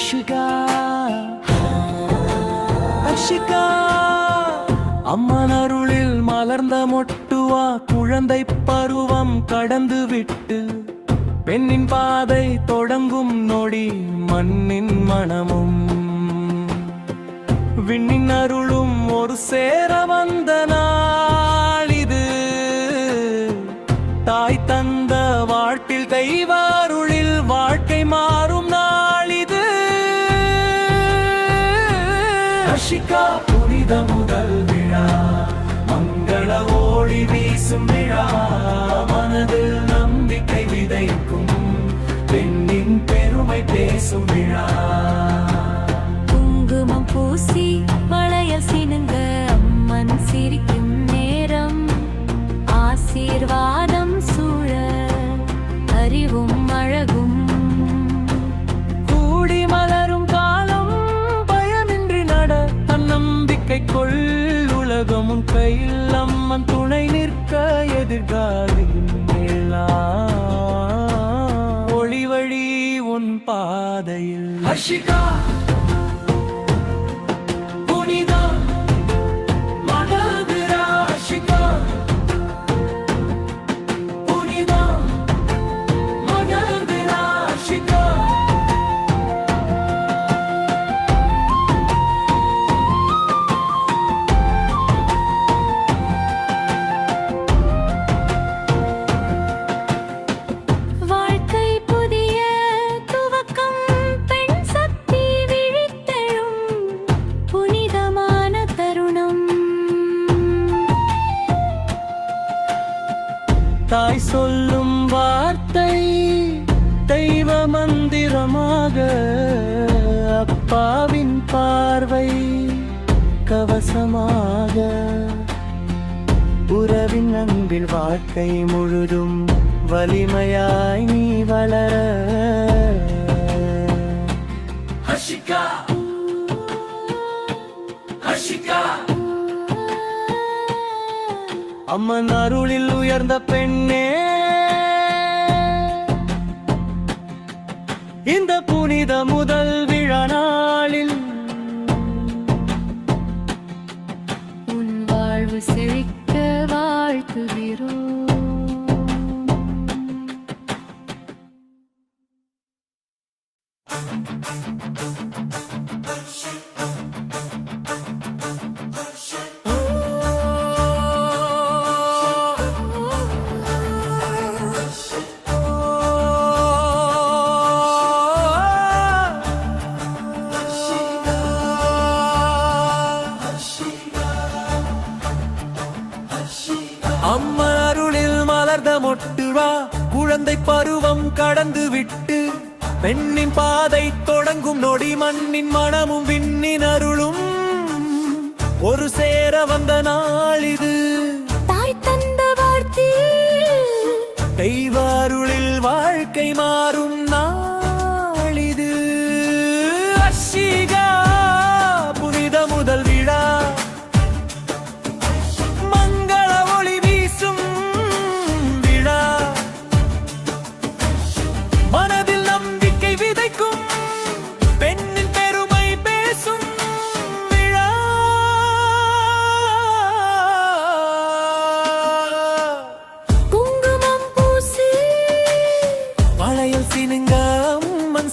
அஷிகா அஷிகா அம்மன் அருளில் மலர்ந்த மொட்டுவா குழந்தை பருவம் கடந்து விட்டு பெண்ணின் பாதை தொடங்கும் நொடி மண்ணின் மனமும் விண்ணின் அருளும் ஒரு சேர வந்த நாள் இது. தாய் தந்த வாழ்த்தில் தெய்வ அருளில் வாழ்க்கை மாறும் நாள் இது. அஷிகா புனித முதல் விழா, மங்கள ஓடி வீசும் விழா, மனதில் நம்பிக்கை விதைக்கும் பெண்ணின் பெருமை பேசும் விழா. குங்குமம் பூசி மழையில் சினுங்க அம்மன் சிரிக்கும் நேரம், ஆசீர்வாதம் சூழ அறிவும் அழகும் கூடி மலரும் காலம், பயமின்றி நட தன்னம்பிக்கை கொள், உலகமும் கையில் அம்மன் துணை நிற்க எதிர்காலில் ஒளி வழி உன் பாதையில். அஷிகா தாய் சொல்லும் வார்த்தை தெய்வ மந்திரமாக, அப்பாவின் பார்வை கவசமாக, உறவின் அன்பில் வாழ்க்கை முழுதும் வலிமையாய் நீ வளர. அஷிகா அஷிகா அம்மன் அருளில் உயர்ந்த பெண்ணே, இந்த புனித முதல் விழா நாளில் உன் வாழ்வு செழிக்க வாழ்த்துகிறோம். அம்மன் அருளில் மலர்ந்த மொட்டுவா குழந்தை பருவம் கடந்து விட்டு பெண்ணின் பாதை தொடங்கும் நொடி மண்ணின் மனமும் விண்ணின் அருளும் ஒரு சேர வந்த நாள் இது. தாய் தந்த வார்த்தை தெய்வ அருளில் வாழ்க்கை மாறும் நாள் இது. அஷிகா புனித முதல் விழா,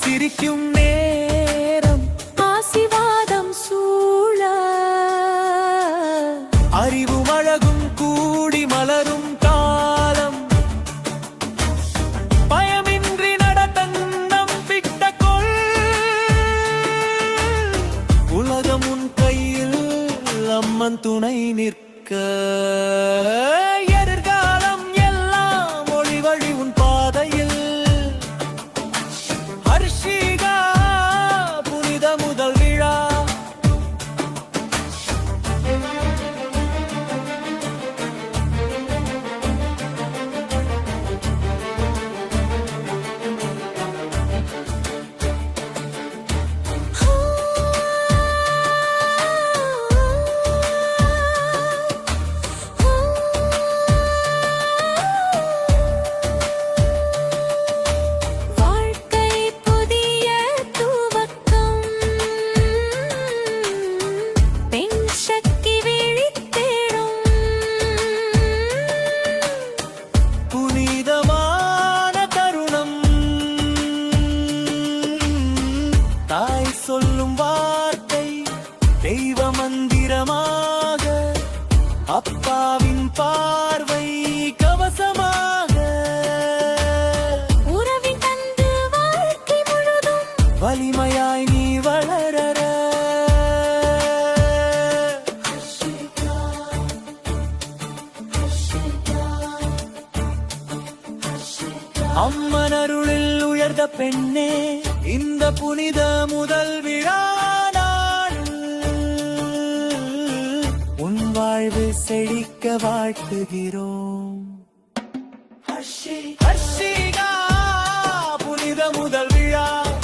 சிரிக்கும் நேரம், ஆசீர்வாதம் சூழ அறிவும் அழகும் கூடி மலரும் காலம், பயமின்றி நட தன்னம்பிக்கை கொள், உலகம் உன் கையில் அம்மன் துணை நிற்க எதிர்காலம் எல்லாம் ஒளி வழி உன் பாதையில். அஷிகா புனித முதல் விழா, அம்மாவின் பார்வை கவசமாக உறவின் தந்து வாழ்க்கை முழுதும் வலிமையாய் நீ வளர அம்மன் அருளில் உயர்ந்த பெண்ணே இந்த புனித முதல் விழா நாளில் உன் வாழ்வு செழிக்க வாழ்த்துகிறோம். ஹர்ஷிகா புனித முதல்